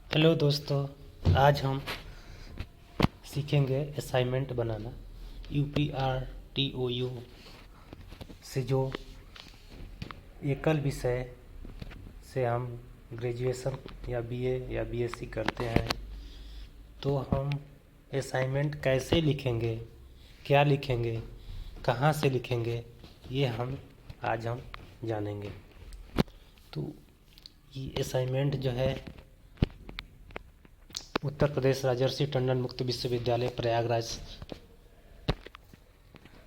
Hello दोस्तों, आज हम सीखेंगे असाइनमेंट बनाना। UPRTOU से जो एकल विषय से हम ग्रेजुएशन या BA या BSc करते हैं, तो हम असाइनमेंट कैसे लिखेंगे, क्या लिखेंगे, कहाँ से लिखेंगे, ये आज हम जानेंगे। तो ये असाइनमेंट जो है उत्तर प्रदेश राजर्षि टंडन मुक्त विश्वविद्यालय प्रयागराज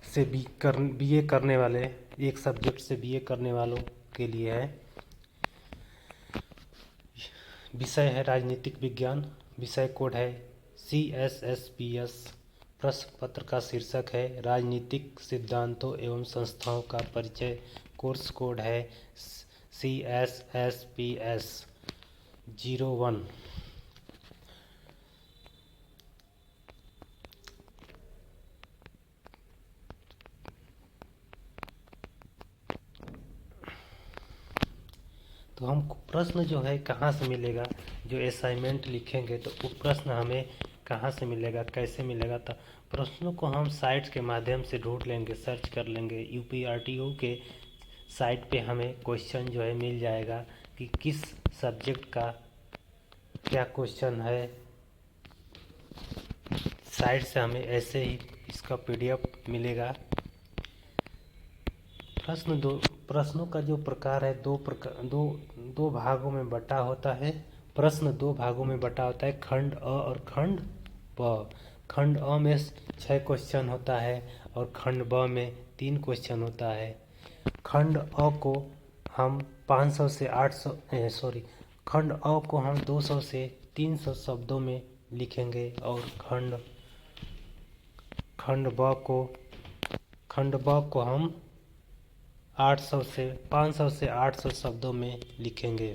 से BA करने वाले, एक सब्जेक्ट से BA करने वालों के लिए है। विषय है राजनीतिक विज्ञान, विषय कोड है CSSPS। प्रश्न पत्र का शीर्षक है राजनीतिक सिद्धांतों एवं संस्थाओं का परिचय। कोर्स कोड है CSSPS 01। तो हम प्रश्न जो है कहाँ से मिलेगा, जो असाइनमेंट लिखेंगे तो वो प्रश्न हमें कहाँ से मिलेगा, कैसे मिलेगा। तो प्रश्नों को हम साइट के माध्यम से ढूंढ लेंगे, सर्च कर लेंगे। UPRTO के साइट पे हमें क्वेश्चन जो है मिल जाएगा कि किस सब्जेक्ट का क्या क्वेश्चन है। साइट से हमें ऐसे ही इसका PDF मिलेगा। प्रश्नों का जो प्रकार है दो भागों में बटा होता है। प्रश्न दो भागों में बटा होता है, खंड अ और खंड ब। खंड अ में 6 क्वेश्चन होता है और खंड ब में 3 क्वेश्चन होता है। खंड अ को हम 500 से 800 खंड अ को हम 200 से 300 शब्दों में लिखेंगे और खंड ब को हम 500 से 800 शब्दों में लिखेंगे।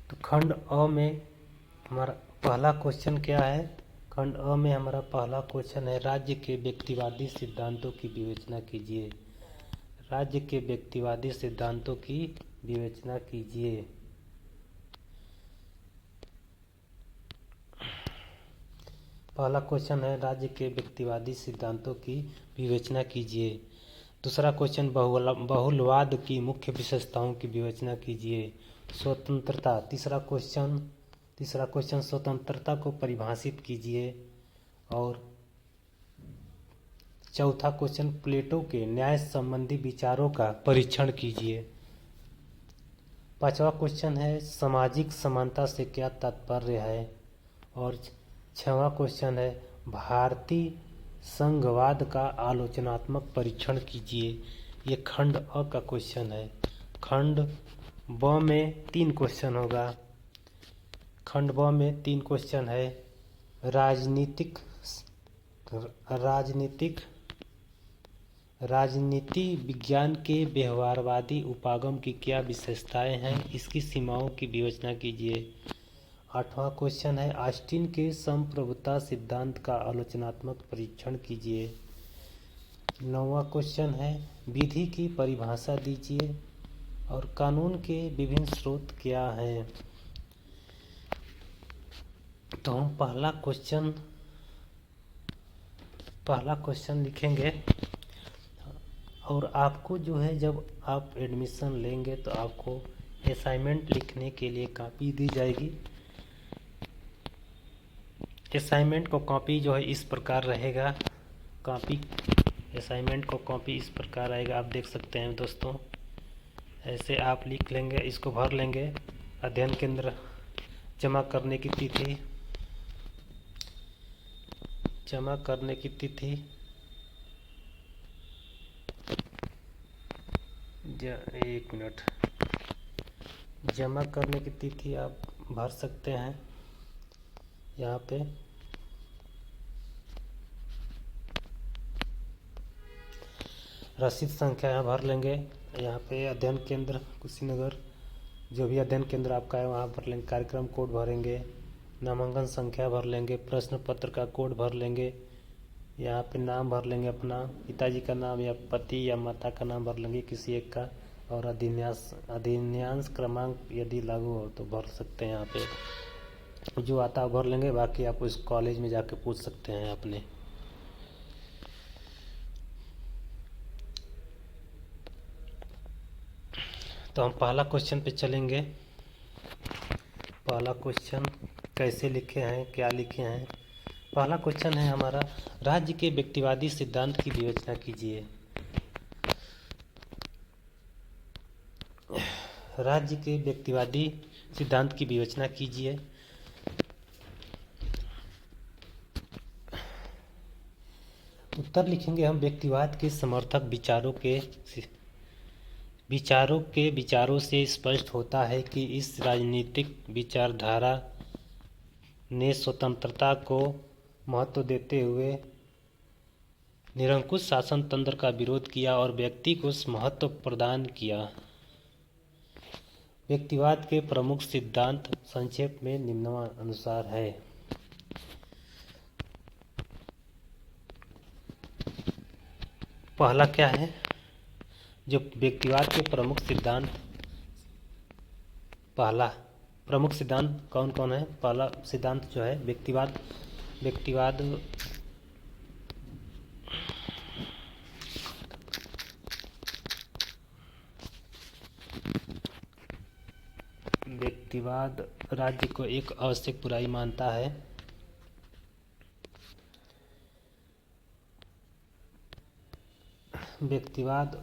तो खंड अ में हमारा पहला क्वेश्चन क्या है? खंड अ में हमारा पहला क्वेश्चन है राज्य के व्यक्तिवादी सिद्धांतों की विवेचना कीजिए। राज्य के व्यक्तिवादी सिद्धांतों की विवेचना कीजिए। पहला क्वेश्चन है राज्य के व्यक्तिवादी सिद्धांतों की विवेचना कीजिए। दूसरा क्वेश्चन बहुलवाद की मुख्य विशेषताओं की विवेचना कीजिए। स्वतंत्रता, तीसरा क्वेश्चन स्वतंत्रता को परिभाषित कीजिए। और चौथा क्वेश्चन प्लेटो के न्याय संबंधी विचारों का परीक्षण कीजिए। पांचवा क्वेश्चन है सामाजिक समानता से क्या तात्पर्य है। और छठवां क्वेश्चन है भारतीय संघवाद का आलोचनात्मक परीक्षण कीजिए। ये खंड अ का क्वेश्चन है। खंड ब में 3 क्वेश्चन होगा। खंड ब में 3 क्वेश्चन है राजनीति विज्ञान के व्यवहारवादी उपागम की क्या विशेषताएं हैं, इसकी सीमाओं की विवेचना कीजिए। 8वां क्वेश्चन है ऑस्टिन के संप्रभुता सिद्धांत का आलोचनात्मक परीक्षण कीजिए। 9वां क्वेश्चन है विधि की परिभाषा दीजिए और कानून के विभिन्न स्रोत क्या हैं। तो हम पहला क्वेश्चन लिखेंगे। और आपको जो है जब आप एडमिशन लेंगे तो आपको असाइनमेंट लिखने के लिए कॉपी दी जाएगी। असाइनमेंट को कॉपी जो है इस प्रकार रहेगा। असाइनमेंट को कॉपी इस प्रकार आएगा, आप देख सकते हैं दोस्तों। ऐसे आप लिख लेंगे, इसको भर लेंगे। अध्ययन केंद्र जमा करने की तिथि 1 मिनट। जमा करने की तिथि आप भर सकते हैं यहाँ पे। रसीद संख्या यहाँ भर लेंगे। यहाँ पे अध्ययन केंद्र कुशीनगर जो भी अध्ययन केंद्र आपका है वहाँ भर लेंगे, कार्यक्रम कोड भरेंगे, नामांकन संख्या भर लेंगे, प्रश्न पत्र का कोड भर लेंगे, यहाँ पे नाम भर लेंगे, अपना पिताजी का नाम या पति या माता का नाम भर लेंगे किसी एक का, और अधिन्यांश क्रमांक यदि लागू हो तो भर सकते हैं। यहाँ पे जो आता है भर लेंगे, बाकी आप इस कॉलेज में जाके पूछ सकते हैं अपने। तो हम पहला क्वेश्चन पे चलेंगे। पहला क्वेश्चन कैसे लिखे हैं, क्या लिखे हैं। पहला क्वेश्चन है हमारा, राज्य के व्यक्तिवादी सिद्धांत की विवेचना कीजिए। राज्य के व्यक्तिवादी सिद्धांत की विवेचना कीजिए। उत्तर लिखेंगे हम, व्यक्तिवाद के समर्थक विचारों से स्पष्ट होता है कि इस राजनीतिक विचारधारा ने स्वतंत्रता को महत्व देते हुए निरंकुश शासन तंत्र का विरोध किया और व्यक्ति को महत्व प्रदान किया। व्यक्तिवाद के प्रमुख सिद्धांत संक्षेप में निम्नानुसार है। पहला क्या है, जो व्यक्तिवाद के प्रमुख सिद्धांत, पहला प्रमुख सिद्धांत कौन कौन है। पहला सिद्धांत जो है व्यक्तिवाद व्यक्तिवाद राज्य को एक आवश्यक बुराई मानता है। व्यक्तिवाद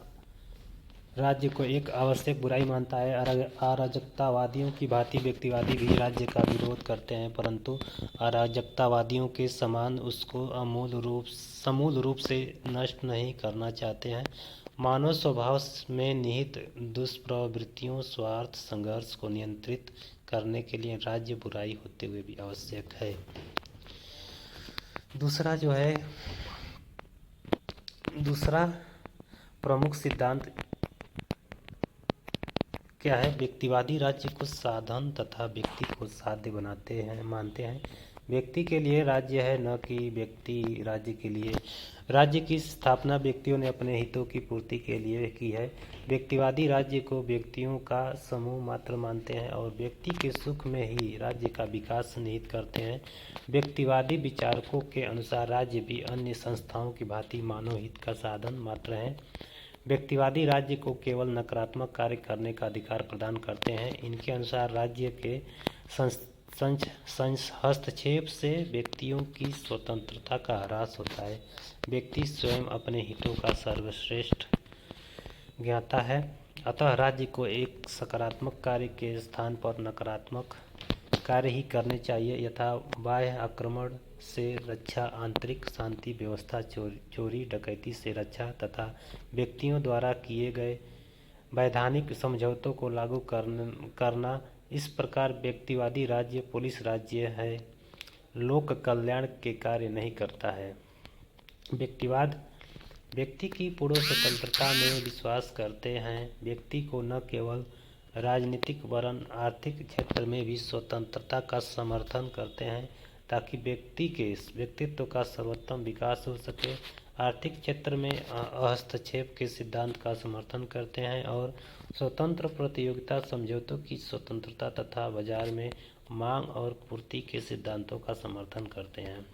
राज्य को एक आवश्यक बुराई मानता है। अराजकतावादियों की भांति व्यक्तिवादी भी राज्य का विरोध करते हैं, परंतु अराजकतावादियों के समान उसको समूल रूप से नष्ट नहीं करना चाहते हैं। मानव स्वभाव में निहित दुष्प्रवृत्तियों, स्वार्थ, संघर्ष को नियंत्रित करने के लिए राज्य बुराई होते हुए भी आवश्यक है। दूसरा प्रमुख सिद्धांत क्या है, व्यक्तिवादी राज्य को साधन तथा व्यक्ति को साध्य मानते हैं। व्यक्ति के लिए राज्य है, न कि व्यक्ति राज्य के लिए। राज्य की स्थापना व्यक्तियों ने अपने हितों की पूर्ति के लिए की है। व्यक्तिवादी राज्य को व्यक्तियों का समूह मात्र मानते हैं और व्यक्ति के सुख में ही राज्य का विकास निहित करते हैं। व्यक्तिवादी विचारकों के अनुसार राज्य भी अन्य संस्थाओं की भांति मानव हित का साधन मात्र है। व्यक्तिवादी राज्य को केवल नकारात्मक कार्य करने का अधिकार प्रदान करते हैं। इनके अनुसार राज्य के हस्तक्षेप से व्यक्तियों की स्वतंत्रता का ह्रास होता है। व्यक्ति स्वयं अपने हितों का सर्वश्रेष्ठ ज्ञाता है। अतः राज्य को एक सकारात्मक कार्य के स्थान पर नकारात्मक कार्य ही करने चाहिए, यथा बाह्य आक्रमण से रक्षा, आंतरिक शांति व्यवस्था, चोरी डकैती से रक्षा तथा व्यक्तियों द्वारा किए गए वैधानिक समझौतों को लागू करना। इस प्रकार व्यक्तिवादी राज्य पुलिस राज्य है, लोक कल्याण के कार्य नहीं करता है। व्यक्तिवाद व्यक्ति की पूर्ण स्वतंत्रता में विश्वास करते हैं। व्यक्ति को न केवल राजनीतिक वरन आर्थिक क्षेत्र में भी स्वतंत्रता का समर्थन करते हैं, ताकि व्यक्ति के व्यक्तित्व का सर्वोत्तम विकास हो सके। आर्थिक क्षेत्र में हस्तक्षेप के सिद्धांत का समर्थन करते हैं और स्वतंत्र प्रतियोगिता समझौतों की स्वतंत्रता तथा बाजार में मांग और पूर्ति के सिद्धांतों का समर्थन करते हैं।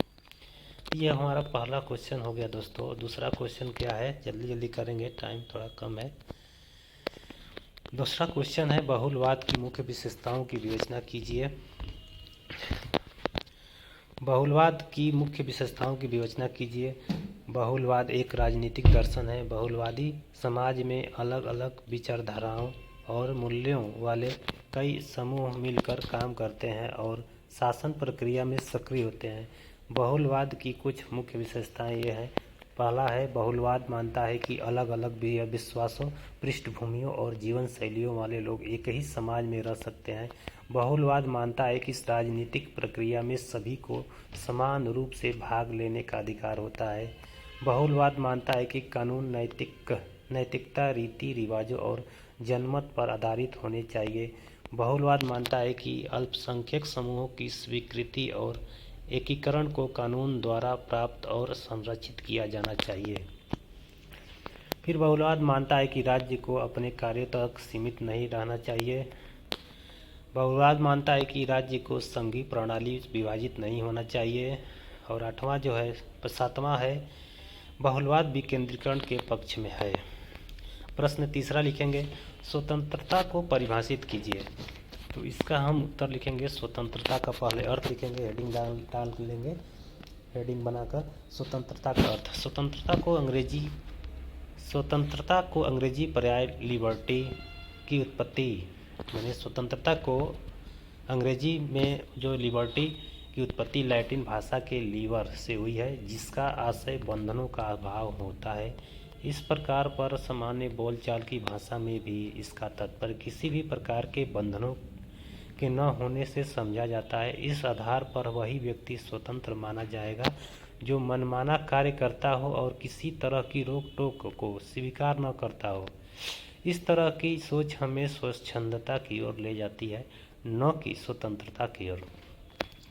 ये हमारा पहला क्वेश्चन हो गया दोस्तों। दूसरा क्वेश्चन क्या है, जल्दी जल्दी करेंगे, टाइम थोड़ा कम है। दूसरा क्वेश्चन है, बहुलवाद की मुख्य विशेषताओं की विवेचना कीजिए। बहुलवाद की मुख्य विशेषताओं की विवेचना कीजिए। बहुलवाद एक राजनीतिक दर्शन है। बहुलवादी समाज में अलग अलग विचारधाराओं और मूल्यों वाले कई समूह मिलकर काम करते हैं और शासन प्रक्रिया में सक्रिय होते हैं। बहुलवाद की कुछ मुख्य विशेषताएं ये हैं। पहला है, बहुलवाद मानता है कि अलग अलग विश्वासों, पृष्ठभूमियों और जीवन शैलियों वाले लोग एक ही समाज में रह सकते हैं। बहुलवाद मानता है कि इस राजनीतिक प्रक्रिया में सभी को समान रूप से भाग लेने का अधिकार होता है। बहुलवाद मानता है कि कानून नैतिकता रीति रिवाजों और जनमत पर आधारित होने चाहिए। बहुलवाद मानता है कि अल्पसंख्यक समूहों की स्वीकृति और एकीकरण को कानून द्वारा प्राप्त और संरक्षित किया जाना चाहिए। फिर बहुलवाद मानता है कि राज्य को अपने कार्यों तक सीमित नहीं रहना चाहिए। बहुलवाद मानता है कि राज्य को संघीय प्रणाली विभाजित नहीं होना चाहिए। और आठवां जो है, सातवां है, बहुलवाद विकेंद्रीकरण के पक्ष में है। प्रश्न तीसरा लिखेंगे, स्वतंत्रता को परिभाषित कीजिए। तो इसका हम उत्तर लिखेंगे, स्वतंत्रता का पहले अर्थ लिखेंगे, हेडिंग डाल लेंगे, हेडिंग बनाकर स्वतंत्रता का अर्थ। स्वतंत्रता को अंग्रेजी पर्याय लिबर्टी की उत्पत्ति, मैंने स्वतंत्रता को अंग्रेजी में जो लिबर्टी की उत्पत्ति लैटिन भाषा के लीवर से हुई है, जिसका आशय बंधनों का अभाव होता है। इस प्रकार पर सामान्य बोलचाल की भाषा में भी इसका तात्पर्य किसी भी प्रकार के बंधनों के न होने से समझा जाता है। इस आधार पर वही व्यक्ति स्वतंत्र माना जाएगा जो मनमाना कार्य करता हो और किसी तरह की रोक टोक को स्वीकार न करता हो। इस तरह की सोच हमें स्वच्छंदता की ओर ले जाती है, न कि स्वतंत्रता की ओर।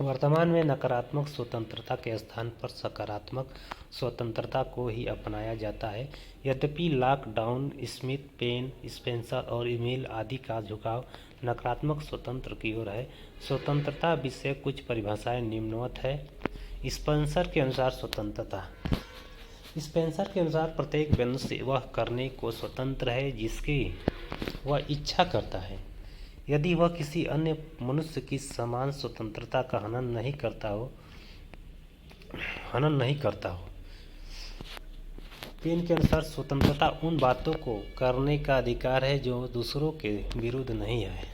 वर्तमान में नकारात्मक स्वतंत्रता के स्थान पर सकारात्मक स्वतंत्रता को ही अपनाया जाता है। यद्यपि लॉकडाउन, स्मिथ, पेन, स्पेंसर और ईमेल आदि का झुकाव नकारात्मक स्वतंत्र की ओर है। स्वतंत्रता विषय कुछ परिभाषाएं निम्नवत है। स्पेंसर के अनुसार स्वतंत्रता, स्पेंसर के अनुसार प्रत्येक मनुष्य वह करने को स्वतंत्र है जिसकी वह इच्छा करता है, यदि वह किसी अन्य मनुष्य की समान स्वतंत्रता का हनन नहीं करता हो। पेन के अनुसार स्वतंत्रता उन बातों को करने का अधिकार है जो दूसरों के विरुद्ध नहीं है।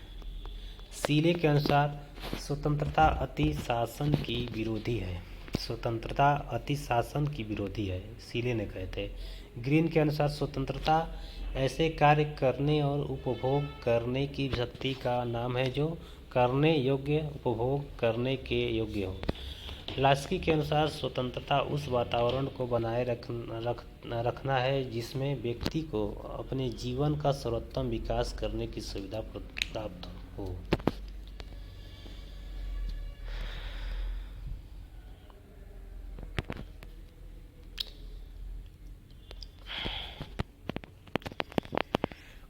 सीले के अनुसार स्वतंत्रता अति शासन की विरोधी है। स्वतंत्रता अति शासन की विरोधी है, सीले ने कहते। ग्रीन के अनुसार स्वतंत्रता ऐसे कार्य करने और उपभोग करने की शक्ति का नाम है जो करने योग्य, उपभोग करने के योग्य हो। लास्की के अनुसार स्वतंत्रता उस वातावरण को बनाए रखना है जिसमें व्यक्ति को अपने जीवन का सर्वोत्तम विकास करने की सुविधा प्राप्त हो।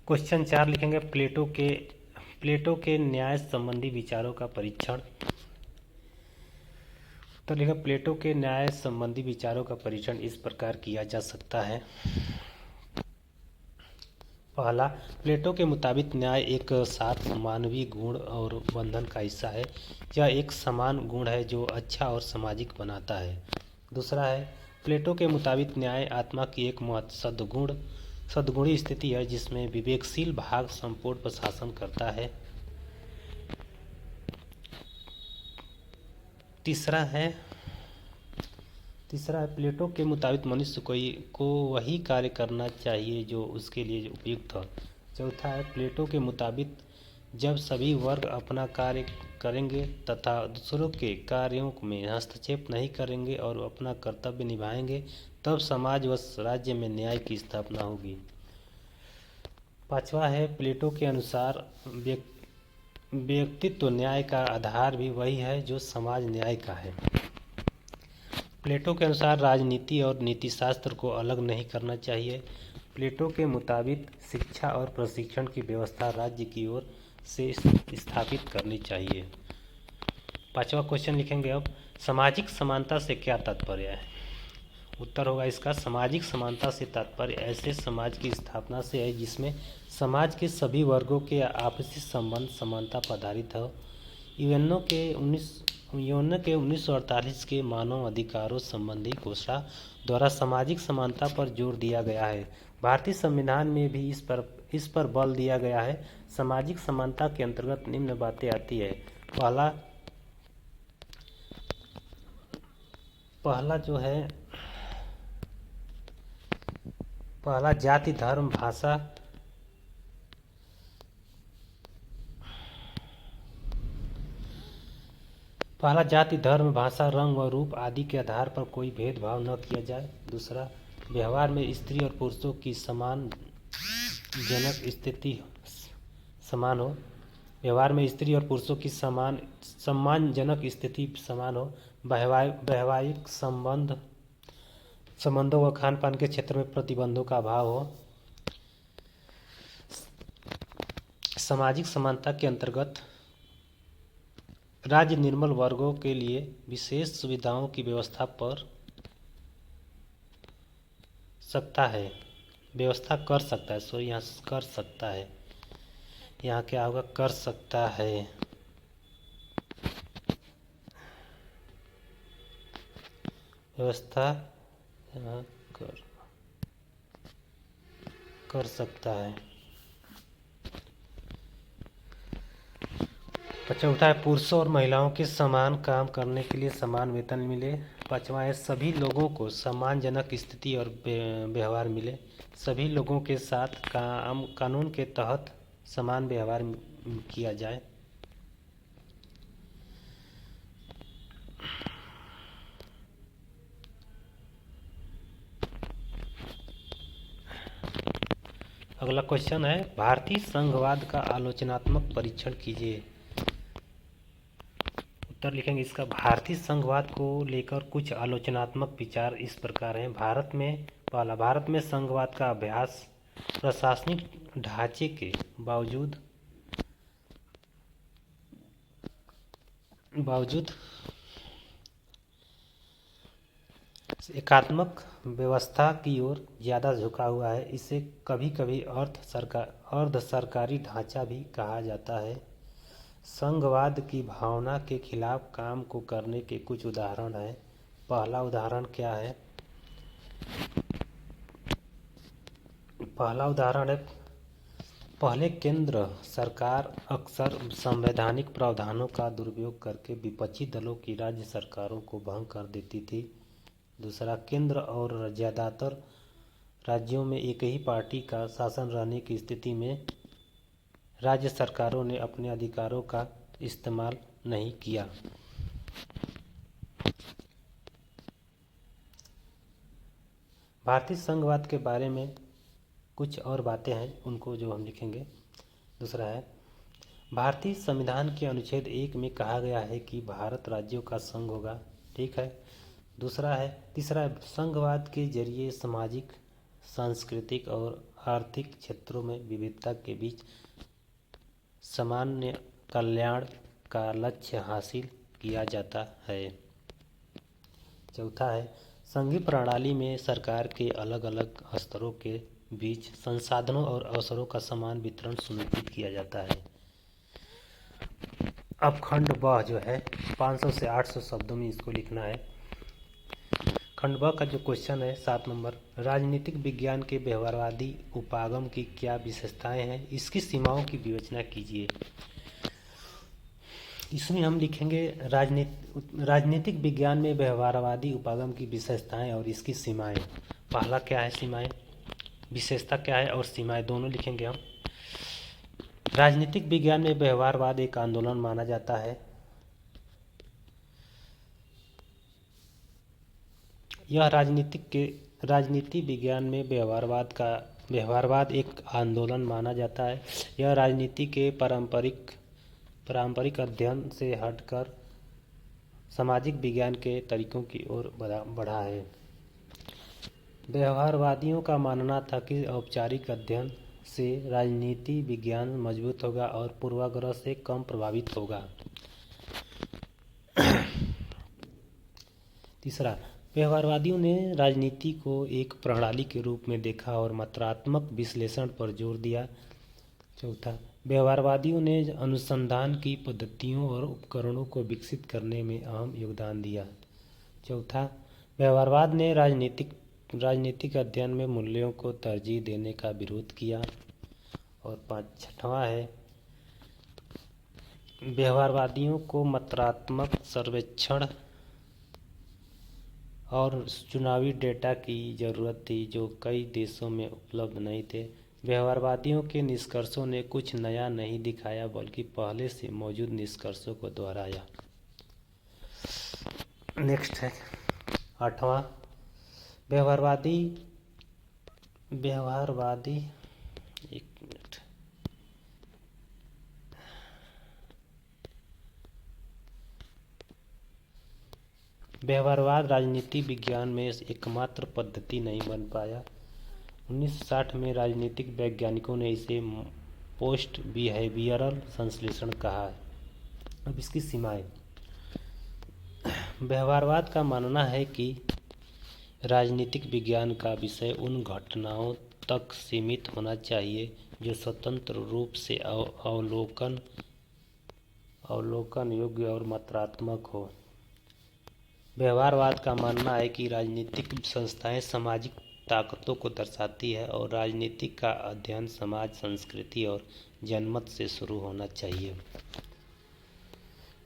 क्वेश्चन 4 लिखेंगे, प्लेटो के न्याय संबंधी विचारों का परीक्षण। तो लिखा, प्लेटो के न्याय संबंधी विचारों का परीक्षण इस प्रकार किया जा सकता है। पहला, प्लेटो के मुताबिक न्याय एक साथ मानवीय गुण और बंधन का हिस्सा है। यह एक समान गुण है जो अच्छा और सामाजिक बनाता है। दूसरा है, प्लेटो के मुताबिक न्याय आत्मा की एक सद्गुणी स्थिति है जिसमें विवेकशील भाग संपूर्ण पर शासन करता है। तीसरा है, प्लेटो के मुताबिक मनुष्य को वही कार्य करना चाहिए जो उसके लिए उपयुक्त हो। चौथा है, प्लेटो के मुताबिक जब सभी वर्ग अपना कार्य करेंगे तथा दूसरों के कार्यों में हस्तक्षेप नहीं करेंगे और अपना कर्तव्य निभाएंगे, तब समाज व राज्य में न्याय की स्थापना होगी। पांचवा है, प्लेटो के अनुसार व्यक्तित्व न्याय का आधार भी वही है जो समाज न्याय का है। प्लेटो के अनुसार राजनीति और नीतिशास्त्र को अलग नहीं करना चाहिए। प्लेटो के मुताबिक शिक्षा और प्रशिक्षण की व्यवस्था राज्य की ओर से स्थापित करनी चाहिए। पांचवा क्वेश्चन लिखेंगे अब, सामाजिक समानता से क्या तात्पर्य है? उत्तर होगा इसका, सामाजिक समानता से तात्पर्य ऐसे समाज की स्थापना से है जिसमें समाज के सभी वर्गों के आपसी संबंध समानता पर आधारित हो। यूएनओ के 1948 के मानव अधिकारों संबंधी घोषणा द्वारा सामाजिक समानता पर जोर दिया गया है। भारतीय संविधान में भी इस पर बल दिया गया है। सामाजिक समानता के अंतर्गत निम्न बातें आती है। पहला जो है, पहला जाति धर्म भाषा रंग व रूप आदि के आधार पर कोई भेदभाव न किया जाए। दूसरा, व्यवहार में स्त्री और पुरुषों की समान जनक स्थिति समान हो। व्यवहार में स्त्री और पुरुषों की सम्मानजनक स्थिति समान हो। वैवाहिक संबंधों व खान पान के क्षेत्र में प्रतिबंधों का अभाव हो। सामाजिक समानता के अंतर्गत राज्य निर्बल वर्गों के लिए विशेष सुविधाओं की व्यवस्था कर सकता है। यहाँ कर सकता है, यहाँ क्या होगा, कर सकता है। व्यवस्था यहाँ कर सकता है। चौथा है पुरुषों और महिलाओं के समान काम करने के लिए समान वेतन मिले। पांचवा है सभी लोगों को सम्मानजनक स्थिति और व्यवहार मिले। सभी लोगों के साथ कानून के तहत समान व्यवहार किया जाए। अगला क्वेश्चन है भारतीय संघवाद का आलोचनात्मक परीक्षण कीजिए। उत्तर लिखेंगे इसका, भारतीय संघवाद को लेकर कुछ आलोचनात्मक विचार इस प्रकार हैं। भारत में संघवाद का अभ्यास प्रशासनिक ढांचे के बावजूद एकात्मक व्यवस्था की ओर ज़्यादा झुका हुआ है। इसे कभी कभी अर्ध सरकारी ढांचा भी कहा जाता है। संघवाद की भावना के खिलाफ काम को करने के कुछ उदाहरण हैं। पहला उदाहरण क्या है? पहला उदाहरण है, पहले केंद्र सरकार अक्सर संवैधानिक प्रावधानों का दुरुपयोग करके विपक्षी दलों की राज्य सरकारों को भंग कर देती थी। दूसरा, केंद्र और ज़्यादातर राज्यों में एक ही पार्टी का शासन रहने की स्थिति में राज्य सरकारों ने अपने अधिकारों का इस्तेमाल नहीं किया। भारतीय संघवाद के बारे में कुछ और बातें हैं, उनको जो हम लिखेंगे। दूसरा है, भारतीय संविधान के अनुच्छेद 1 में कहा गया है कि भारत राज्यों का संघ होगा। ठीक है। तीसरा है, संघवाद के जरिए सामाजिक, सांस्कृतिक और आर्थिक क्षेत्रों में विविधता के बीच सामान्य कल्याण का लक्ष्य हासिल किया जाता है। चौथा है, संघीय प्रणाली में सरकार के अलग अलग स्तरों के बीच संसाधनों और अवसरों का समान वितरण सुनिश्चित किया जाता है। अब खंड ब जो है 500 से 800 शब्दों में इसको लिखना है। खंड ब का जो क्वेश्चन है 7 नंबर, राजनीतिक विज्ञान के व्यवहारवादी उपागम की क्या विशेषताएं हैं, इसकी सीमाओं की विवेचना कीजिए। इसमें हम लिखेंगे राजनीतिक विज्ञान में व्यवहारवादी उपागम की विशेषताएं और इसकी सीमाएं। पहला क्या है सीमाएं, विशेषता क्या है और सीमाएं, दोनों लिखेंगे हम। राजनीतिक विज्ञान में व्यवहारवाद एक आंदोलन माना जाता है। यह राजनीति विज्ञान में व्यवहारवाद एक आंदोलन माना जाता है। यह राजनीति के पारंपरिक अध्ययन से हटकर सामाजिक विज्ञान के तरीकों की ओर बढ़ा है। व्यवहारवादियों का मानना था कि औपचारिक अध्ययन से राजनीति विज्ञान मजबूत होगा और पूर्वाग्रह से कम प्रभावित होगा। तीसरा, व्यवहारवादियों ने राजनीति को एक प्रणाली के रूप में देखा और मात्रात्मक विश्लेषण पर जोर दिया। चौथा, व्यवहारवादियों ने अनुसंधान की पद्धतियों और उपकरणों को विकसित करने में अहम योगदान दिया। चौथा, व्यवहारवाद ने राजनीतिक अध्ययन में मूल्यों को तरजीह देने का विरोध किया। और छठवां है, व्यवहारवादियों को मात्रात्मक सर्वेक्षण और चुनावी डेटा की जरूरत थी जो कई देशों में उपलब्ध नहीं थे। व्यवहारवादियों के निष्कर्षों ने कुछ नया नहीं दिखाया बल्कि पहले से मौजूद निष्कर्षों को दोहराया। नेक्स्ट है 8वां, व्यवहारवादी एक मिनट व्यवहारवाद राजनीति विज्ञान में एकमात्र पद्धति नहीं बन पाया। 1960 में राजनीतिक वैज्ञानिकों ने इसे पोस्ट बिहेवियरल संश्लेषण कहा है। अब इसकी सीमाएं। व्यवहारवाद का मानना है कि राजनीतिक विज्ञान का विषय उन घटनाओं तक सीमित होना चाहिए जो स्वतंत्र रूप से अवलोकन योग्य और मात्रात्मक हो। व्यवहारवाद का मानना है कि राजनीतिक संस्थाएं सामाजिक ताकतों को दर्शाती है और राजनीति का अध्ययन समाज, संस्कृति और जनमत से शुरू होना चाहिए।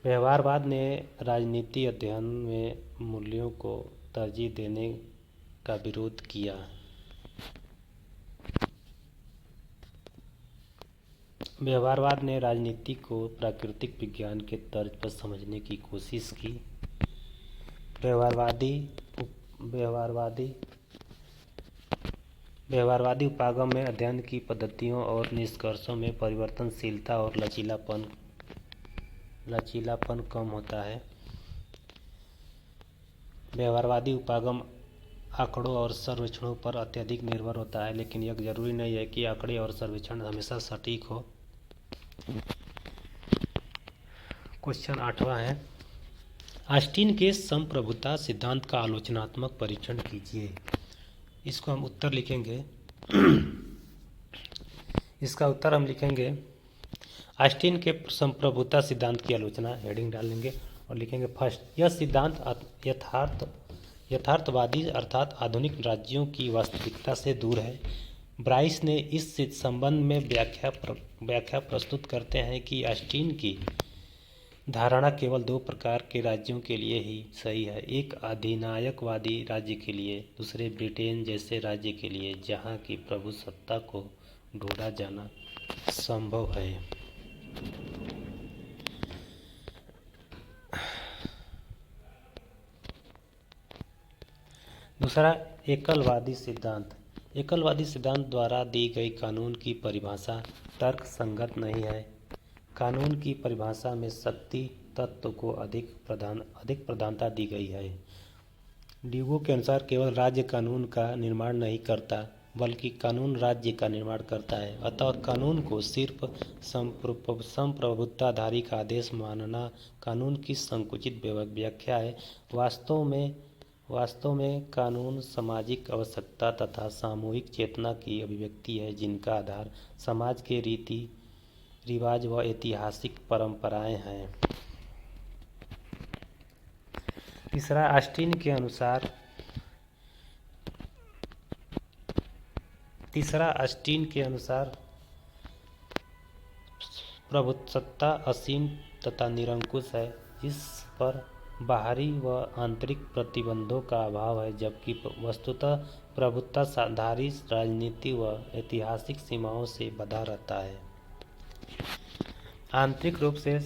व्यवहारवाद ने राजनीति अध्ययन में मूल्यों को तरजीह देने का विरोध किया। व्यवहारवाद ने राजनीति को प्राकृतिक विज्ञान के तर्ज पर समझने की कोशिश की। व्यवहारवादी उपागम में अध्ययन की पद्धतियों और निष्कर्षों में परिवर्तनशीलता और लचीलापन कम होता है। व्यवहारवादी उपागम आंकड़ों और सर्वेक्षणों पर अत्यधिक निर्भर होता है, लेकिन यह जरूरी नहीं है कि आंकड़े और सर्वेक्षण हमेशा सटीक हो। क्वेश्चन 8वां है, ऑस्टिन के संप्रभुता सिद्धांत का आलोचनात्मक परीक्षण कीजिए। इसको हम उत्तर लिखेंगे। इसका उत्तर हम लिखेंगे ऑस्टिन के संप्रभुता सिद्धांत की आलोचना, हेडिंग डाल लेंगे और लिखेंगे फर्स्ट, यह सिद्धांत यथार्थवादी अर्थात आधुनिक राज्यों की वास्तविकता से दूर है। ब्राइस ने इस संबंध में व्याख्या प्रस्तुत करते हैं कि ऑस्टिन की धारणा केवल 2 प्रकार के राज्यों के लिए ही सही है, एक अधिनायकवादी राज्य के लिए, दूसरे ब्रिटेन जैसे राज्य के लिए जहां की प्रभुसत्ता को ढूंढा जाना संभव है। दूसरा, एकलवादी सिद्धांत। एकलवादी सिद्धांत द्वारा दी गई कानून की परिभाषा तर्क संगत नहीं है। कानून की परिभाषा में शक्ति तत्व को अधिक प्रधानता दी गई है। ड्यूगो के अनुसार केवल राज्य कानून का निर्माण नहीं करता, बल्कि कानून राज्य का निर्माण करता है। अतः कानून को सिर्फ संप्रभुताधारी का आदेश मानना कानून की संकुचित व्याख्या है। वास्तव में कानून सामाजिक आवश्यकता तथा सामूहिक चेतना की अभिव्यक्ति है, जिनका आधार समाज के रीति रिवाज व ऐतिहासिक परंपराएं हैं। तीसरा, ऑस्टिन के अनुसार प्रभुसत्ता असीम तथा निरंकुश है। इस पर बाहरी व आंतरिक प्रतिबंधों का अभाव है, जबकि वस्तुतः प्रभुत्वधारी राजनीति व ऐतिहासिक सीमाओं से बंधा रहता है। आंतरिक रूप से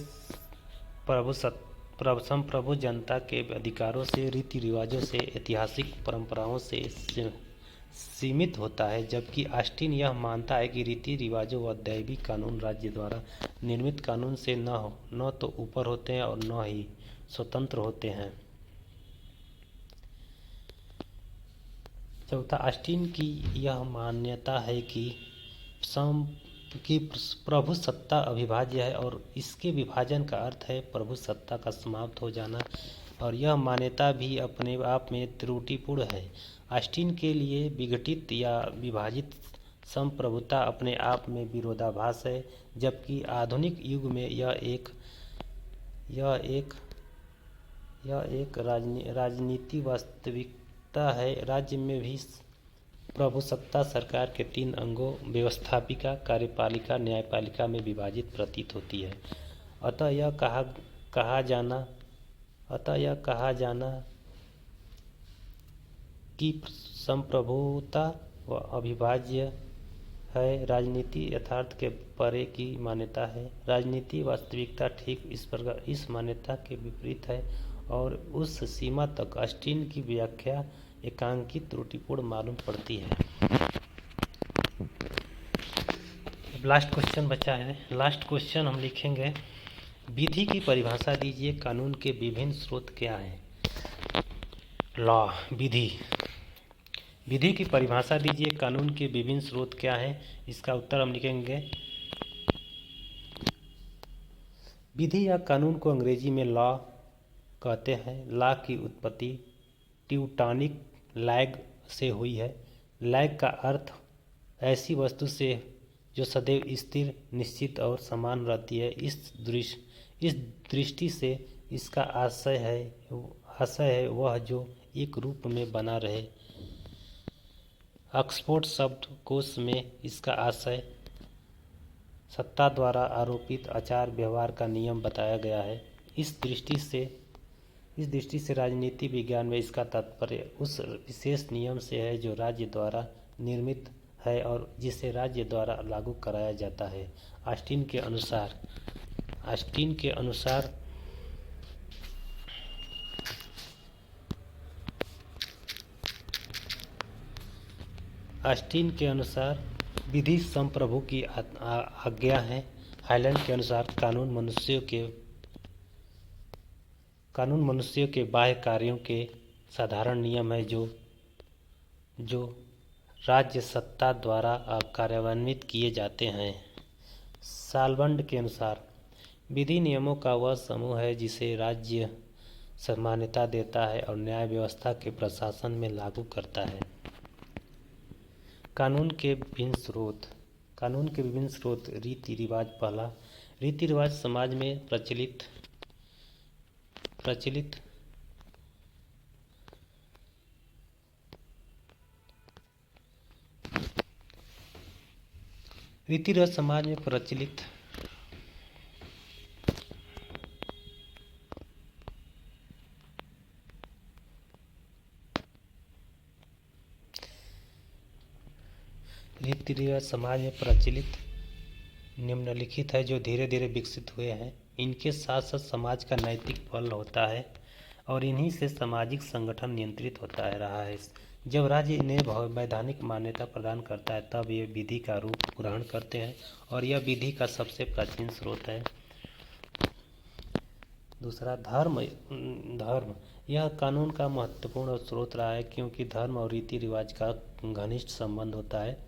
संप्रभु जनता के अधिकारों से, रीति रिवाजों से, ऐतिहासिक परंपराओं से सीमित होता है, जबकि ऑस्टिन यह मानता है कि रीति रिवाजों व दैवी कानून राज्य द्वारा निर्मित कानून से न तो ऊपर होते हैं और न ही स्वतंत्र होते हैं। चौथा, ऑस्टिन की यह मान्यता है कि प्रभुसत्ता अविभाज्य है और इसके विभाजन का अर्थ है प्रभुसत्ता का समाप्त हो जाना, और यह मान्यता भी अपने आप में त्रुटिपूर्ण है। ऑस्टिन के लिए विघटित या विभाजित संप्रभुता अपने आप में विरोधाभास है, जबकि आधुनिक युग में यह एक राजनीति वास्तविकता है। राज्य में भी प्रभुसत्ता सरकार के 3 अंगों व्यवस्थापिका, कार्यपालिका, न्यायपालिका में विभाजित प्रतीत होती है। अतः यह कहा जाना कि संप्रभुता व अविभाज्य है, राजनीति यथार्थ के परे की मान्यता है। राजनीति वास्तविकता ठीक इस मान्यता के विपरीत है और उस सीमा तक ऑस्टिन की व्याख्या एकांकित त्रुटिपूर्ण मालूम पड़ती है। लास्ट क्वेश्चन बचा है। लास्ट क्वेश्चन हम लिखेंगे, विधि की परिभाषा दीजिए, कानून के विभिन्न स्रोत क्या हैं। लॉ, विधि। विधि की परिभाषा दीजिए। कानून के विभिन्न स्रोत क्या हैं? इसका उत्तर हम लिखेंगे। विधि या कानून को अंग्रेजी में लॉ कहते हैं। लॉ की उत्पत्ति ट्यूटॉनिक लैग से हुई है। लैग का अर्थ ऐसी वस्तु से जो सदैव स्थिर, निश्चित और समान रहती है। इस दृष्टि से इसका आशय है वह जो एक रूप में बना रहे। ऑक्सफोर्ड शब्दकोश में इसका आशय सत्ता द्वारा आरोपित आचार व्यवहार का नियम बताया गया है। इस दृष्टि से राजनीति विज्ञान में इसका तात्पर्य उस विशेष नियम से है जो राज्य द्वारा निर्मित है और जिसे राज्य द्वारा लागू कराया जाता है। ऑस्टिन के अनुसार विधि संप्रभु की आज्ञा है। हाइलैंड के अनुसार कानून मनुष्यों के बाह्य कार्यों के साधारण नियम है जो राज्य सत्ता द्वारा कार्यान्वित किए जाते हैं। साल्बंड के अनुसार विधि नियमों का वह समूह है जिसे राज्य मान्यता देता है और न्याय व्यवस्था के प्रशासन में लागू करता है। कानून के विभिन्न स्रोत। रीति रिवाज। पहला, रीति रिवाज समाज में प्रचलित रीति रिवाज समाज में प्रचलित निम्नलिखित है जो धीरे धीरे विकसित हुए हैं। इनके साथ साथ समाज का नैतिक बल होता है और इन्हीं से सामाजिक संगठन नियंत्रित होता रहा है। जब राज्य इन्हें वैधानिक मान्यता प्रदान करता है तब ये विधि का रूप ग्रहण करते हैं और यह विधि का सबसे प्राचीन स्रोत है। दूसरा, धर्म। यह कानून का महत्वपूर्ण स्रोत रहा है क्योंकि धर्म और रीति रिवाज का घनिष्ठ संबंध होता है।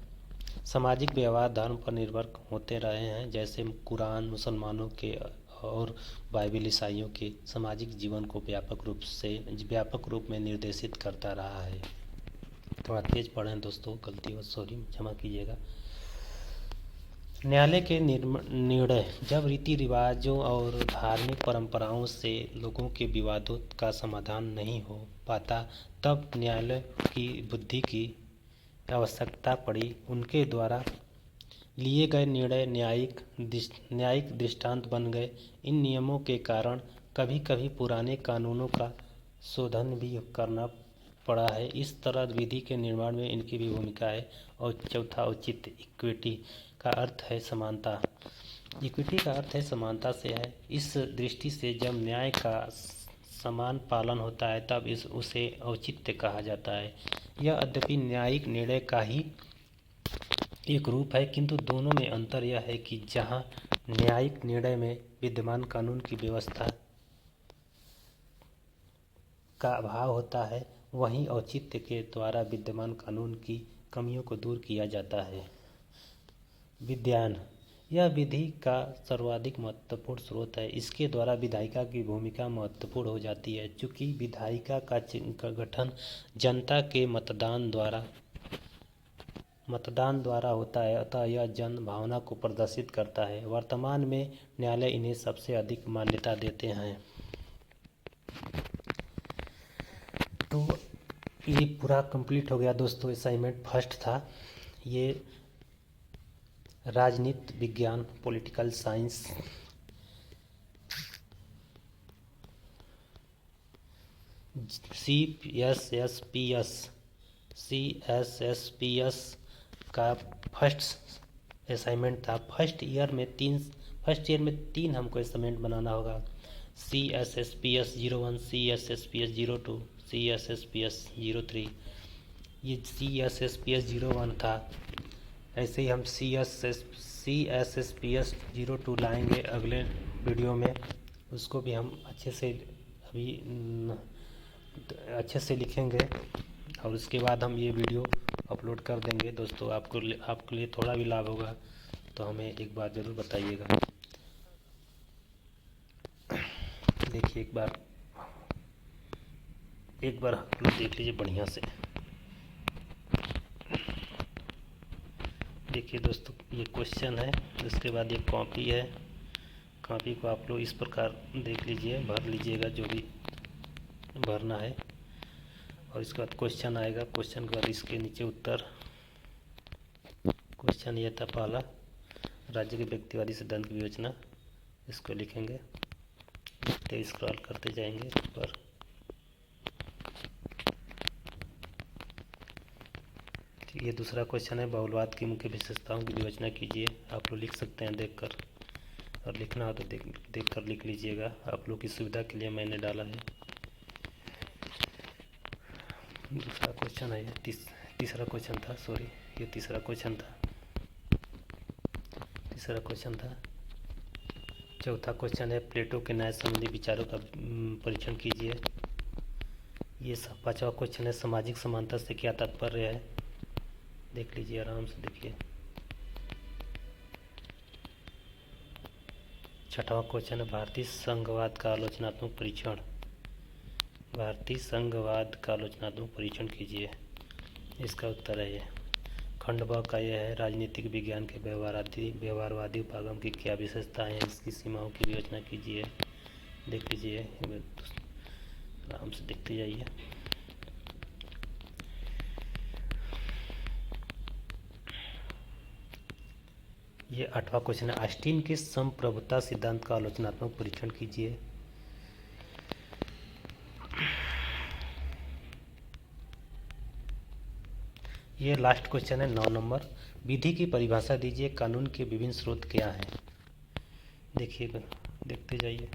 सामाजिक व्यवहार धर्म पर निर्भर होते रहे हैं, जैसे कुरान मुसलमानों के और बाइबिल ईसाइयों के सामाजिक जीवन को व्यापक रूप में निर्देशित करता रहा है। थोड़ा तेज पढ़ें दोस्तों, गलती हो सॉरी, क्षमा कीजिएगा। न्यायालय के निर्णय। जब रीति रिवाजों और धार्मिक परंपराओं से लोगों के विवादों का समाधान नहीं हो पाता तब न्यायालय की बुद्धि की आवश्यकता पड़ी। उनके द्वारा लिए गए निर्णय न्यायिक दृष्टांत बन गए। इन नियमों के कारण कभी कभी पुराने कानूनों का शोधन भी करना पड़ा है। इस तरह विधि के निर्माण में इनकी भी भूमिका है। और चौथा, औचित्य। इक्विटी का अर्थ है समानता से है। इस दृष्टि से जब न्याय का समान पालन होता है तब उसे औचित्य कहा जाता है। यह अद्यपि न्यायिक निर्णय का ही एक रूप है, किंतु दोनों में अंतर यह है कि जहाँ न्यायिक निर्णय में विद्यमान कानून की व्यवस्था का अभाव होता है, वहीं औचित्य के द्वारा विद्यमान कानून की कमियों को दूर किया जाता है। विधायन। यह विधि का सर्वाधिक महत्वपूर्ण स्रोत है। इसके द्वारा विधायिका की भूमिका महत्वपूर्ण हो जाती है। चूँकि विधायिका का गठन जनता के मतदान द्वारा होता है, अतः यह जन भावना को प्रदर्शित करता है। वर्तमान में न्यायालय इन्हें सबसे अधिक मान्यता देते हैं। तो ये पूरा कंप्लीट हो गया दोस्तों। असाइनमेंट फर्स्ट था ये, राजनीति विज्ञान, पॉलिटिकल साइंस। CSSPS का फर्स्ट असाइनमेंट था। फर्स्ट ईयर में तीन हमको असाइनमेंट बनाना होगा। CSSPS 01, CSSPS 02, CSSPS 03। ये CSSPS 01 था। ऐसे ही हम CSSPS 02 लाएंगे अगले वीडियो में। उसको भी हम अच्छे से अभी अच्छे से लिखेंगे और उसके बाद हम ये वीडियो अपलोड कर देंगे दोस्तों। आपके लिए थोड़ा भी लाभ होगा तो हमें एक बार ज़रूर बताइएगा। देखिए एक बार आप लोग देख लीजिए बढ़िया से। देखिए दोस्तों, ये क्वेश्चन है, उसके बाद ये कॉपी है। कॉपी को आप लोग इस प्रकार देख लीजिए, भर लीजिएगा जो भी भरना है। और इसके बाद क्वेश्चन आएगा, क्वेश्चन के बाद इसके नीचे उत्तर। क्वेश्चन ये था पहला, राज्य के व्यक्तिवादी सिद्धांत की विवेचना, इसको लिखेंगे, लिखते स्क्रॉल करते जाएंगे ऊपर। ये दूसरा क्वेश्चन है, बहुलवाद की मुख्य विशेषताओं की विवेचना कीजिए। आप लोग लिख सकते हैं देखकर, और लिखना हो तो देख कर लिख लीजिएगा, आप लोग की सुविधा के लिए मैंने डाला है। दूसरा क्वेश्चन है, तीसरा क्वेश्चन था, सॉरी ये तीसरा क्वेश्चन था। चौथा क्वेश्चन है, प्लेटो के न्याय संबंधी विचारों का परीक्षण कीजिए। ये पांचवा क्वेश्चन है, सामाजिक समानता से क्या तात्पर्य है, देख लीजिए, आराम से देखिए। छठवां क्वेश्चन है, भारतीय संघवाद का आलोचनात्मक परीक्षण। भारतीय संघवाद का आलोचनात्मक परीक्षण कीजिए, इसका उत्तर है ये। खंड ब का यह है, राजनीतिक विज्ञान के व्यवहारवादी उपागम की क्या विशेषताएं हैं, इसकी सीमाओं की विवेचना कीजिए। देख लीजिए, आराम से देखते जाइए। ये आठवां क्वेश्चन है, ऑस्टिन के संप्रभुता सिद्धांत का आलोचनात्मक परीक्षण कीजिए। ये लास्ट क्वेश्चन है 9 नंबर, विधि की परिभाषा दीजिए, कानून के विभिन्न स्रोत क्या हैं। देखिएगा, देखते जाइए।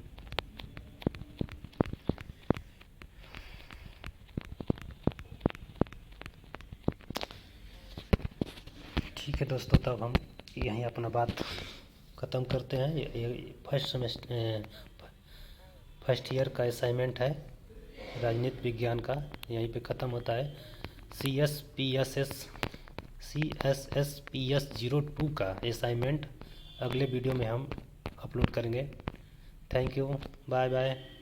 ठीक है दोस्तों, तब हम यहीं अपना बात ख़त्म करते हैं। ये फर्स्ट ईयर का असाइनमेंट है राजनीति विज्ञान का, यहीं पे ख़त्म होता है। CSSPS02 का असाइनमेंट अगले वीडियो में हम अपलोड करेंगे। Thank you, bye bye.